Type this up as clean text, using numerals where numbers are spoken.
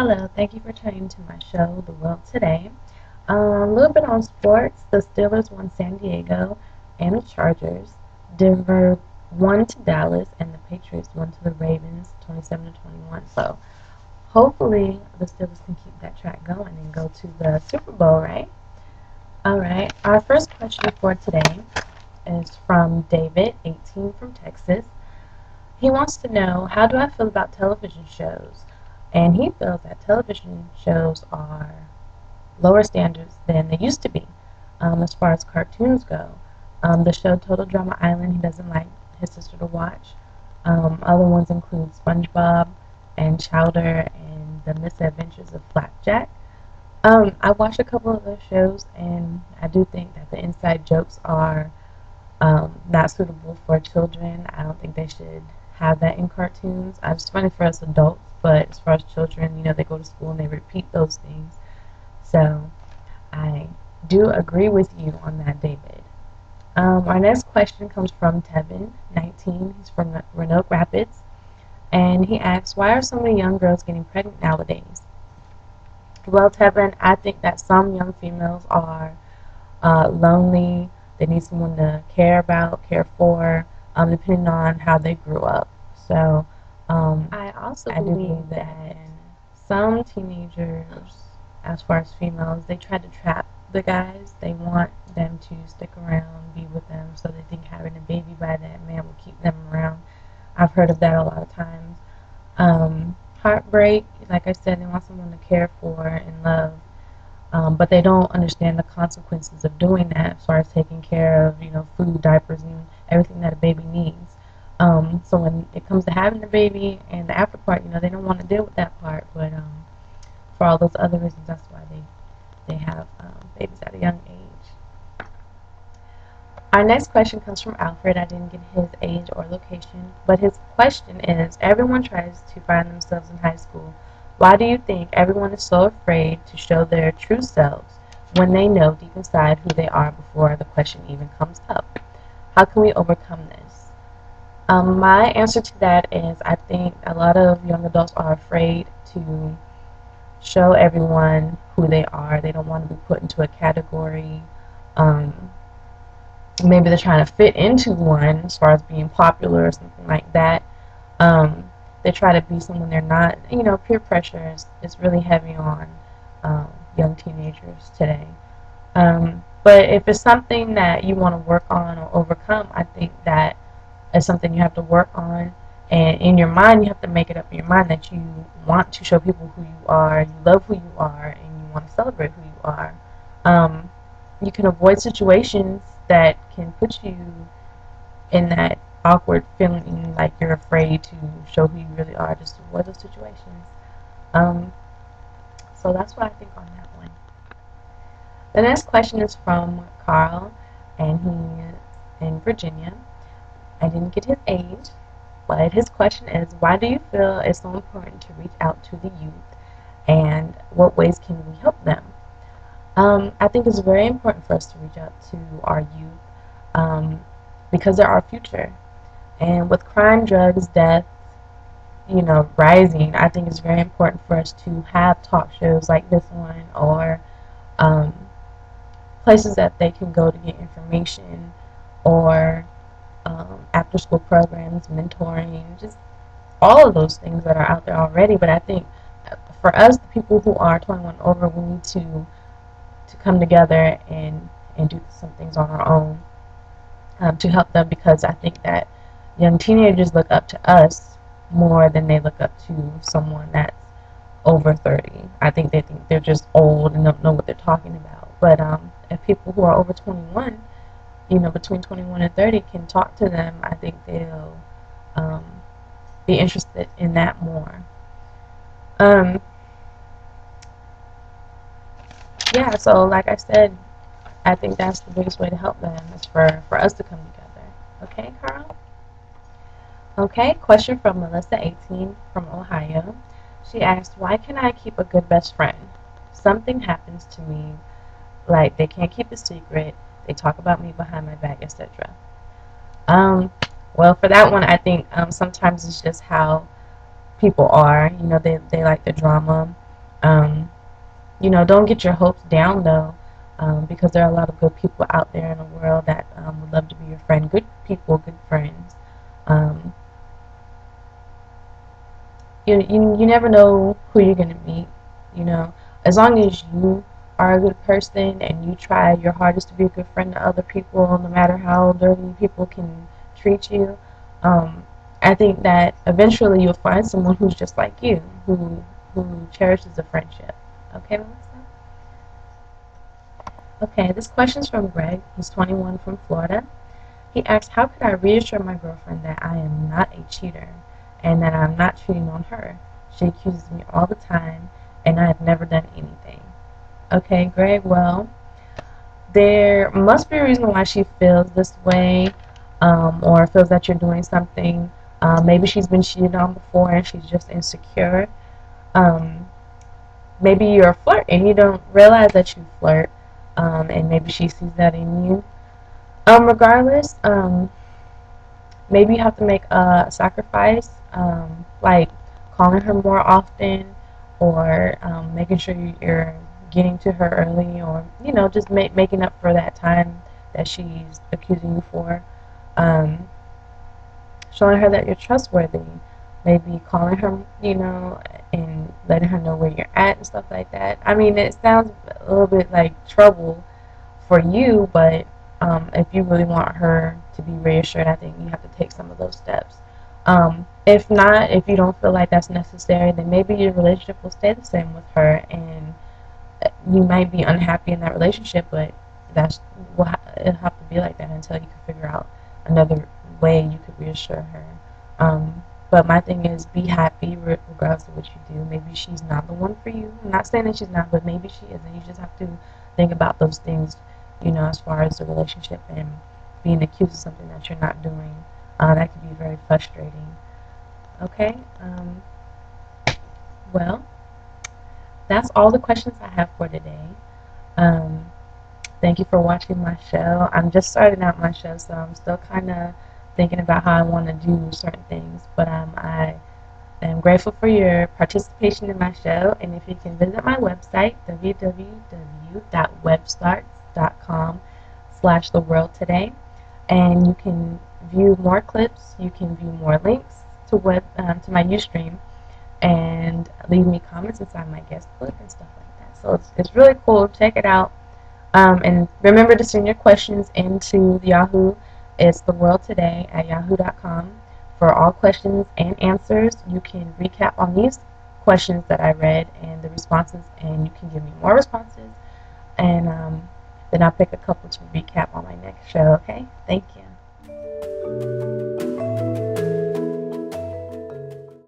Hello, thank you for tuning to my show, The World Today. A little bit on sports. The Steelers won San Diego and the Chargers. Denver won to Dallas, and the Patriots won to the Ravens, 27 to 21. So hopefully the Steelers can keep that track going and go to the Super Bowl, right? All right. Our first question for today is from David, 18, from Texas. He wants to know, how do I feel about television shows? And he feels that television shows are lower standards than they used to be as far as cartoons go. The show Total Drama Island, he doesn't like his sister to watch. Other ones include SpongeBob and Chowder and The Misadventures of Flapjack. I watched a couple of those shows, and I do think that the inside jokes are not suitable for children. I don't think they should have that in cartoons. It's funny for us adults, but as far as children, they go to school and they repeat those things. So I do agree with you on that, David. Our next question comes from Tevin, 19. He's from Roanoke Rapids. And he asks, why are so many young girls getting pregnant nowadays? Well, Tevin, I think that some young females are lonely. They need someone to care about, care for, depending on how they grew up. So I also believe that some teenagers, as far as females, they try to trap the guys. They want them to stick around, be with them, so they think having a baby by that man will keep them around. I've heard of that a lot of times. Heartbreak, like I said, they want someone to care for and love, but they don't understand the consequences of doing that as far as taking care of, food, diapers, and everything that a baby needs. So when it comes to having the baby and the after part, they don't want to deal with that part, but for all those other reasons, that's why they have babies at a young age. Our next question comes from Alfred. I didn't get his age or location, but his question is, everyone tries to find themselves in high school. Why do you think everyone is so afraid to show their true selves when they know deep inside who they are before the question even comes up? How can we overcome this? My answer to that is, I think a lot of young adults are afraid to show everyone who they are. They don't want to be put into a category. Um, Maybe they're trying to fit into one as far as being popular or something like that. They try to be someone they're not. Peer pressure is really heavy on young teenagers today. But if it's something that you want to work on or overcome, I think that is something you have to work on. And in your mind, you have to make it up in your mind that you want to show people who you are, you love who you are, and you want to celebrate who you are. Um, you can avoid situations that can put you in that awkward feeling like you're afraid to show who you really are. Just avoid those situations. Um, so that's what I think on that one. The next question is from Carl, and he is in Virginia. I didn't get his age, but his question is, why do you feel it's so important to reach out to the youth, and what ways can we help them? I think it's very important for us to reach out to our youth um, because they're our future. And with crime, drugs, death, rising, I think it's very important for us to have talk shows like this one, or um, places that they can go to get information, or after school programs, mentoring, just all of those things that are out there already. But I think for us, the people who are 21 over, we need to come together and do some things on our own to help them, because I think that young teenagers look up to us more than they look up to someone that's over 30. I think they think they're just old and don't know what they're talking about. But if people who are over 21, between 21 and 30, can talk to them, I think they'll um, be interested in that more. Um, yeah, so like I said, I think that's the biggest way to help them is for us to come together. Okay, Carl? Okay, question from Melissa, 18, from Ohio. She asked, why can I keep a good best friend? Something happens to me, like they can't keep a secret, they talk about me behind my back, etc. Um, well, for that one, I think sometimes it's just how people are. They like the drama. Um, don't get your hopes down though, because there are a lot of good people out there in the world that would love to be your friend. Good people, good friends. Um, you never know who you're gonna meet. As long as you are a good person and you try your hardest to be a good friend to other people, no matter how dirty people can treat you. Um, I think that eventually you'll find someone who's just like you, who cherishes a friendship. Okay, Melissa? Okay, this question's from Greg. He's 21 from Florida. He asks, how could I reassure my girlfriend that I am not a cheater and that I'm not cheating on her? She accuses me all the time and I have never done anything. Okay, Greg, well, there must be a reason why she feels this way, or feels that you're doing something. Maybe she's been cheated on before and she's just insecure. Um, Maybe you're a flirt and you don't realize that you flirt, and maybe she sees that in you. Regardless, maybe you have to make a sacrifice, like calling her more often, or making sure you're getting to her early, or just making up for that time that she's accusing you for. Um, Showing her that you're trustworthy, maybe calling her, and letting her know where you're at and stuff like that. I mean, it sounds a little bit like trouble for you, but if you really want her to be reassured, I think you have to take some of those steps. If not, if you don't feel like that's necessary, then maybe your relationship will stay the same with her, and you might be unhappy in that relationship, but it'll have to be like that until you can figure out another way you could reassure her. But my thing is, be happy regardless of what you do. Maybe she's not the one for you. I'm not saying that she's not, but maybe she is, and you just have to think about those things, as far as the relationship and being accused of something that you're not doing. That can be very frustrating. Okay. Well, that's all the questions I have for today. Um, Thank you for watching my show. I'm just starting out my show, so I'm still kind of thinking about how I want to do certain things. But I am grateful for your participation in my show. And if you can visit my website, www.webstarts.com/theworldtoday, and you can view more clips. You can view more links to my Ustream, and leave me comments inside my guest book and stuff like that. So it's really cool. Check it out. And remember to send your questions into the Yahoo. It's theworldtoday@yahoo.com. For all questions and answers, you can recap on these questions that I read and the responses, and you can give me more responses. And then I'll pick a couple to recap on my next show, okay? Thank you.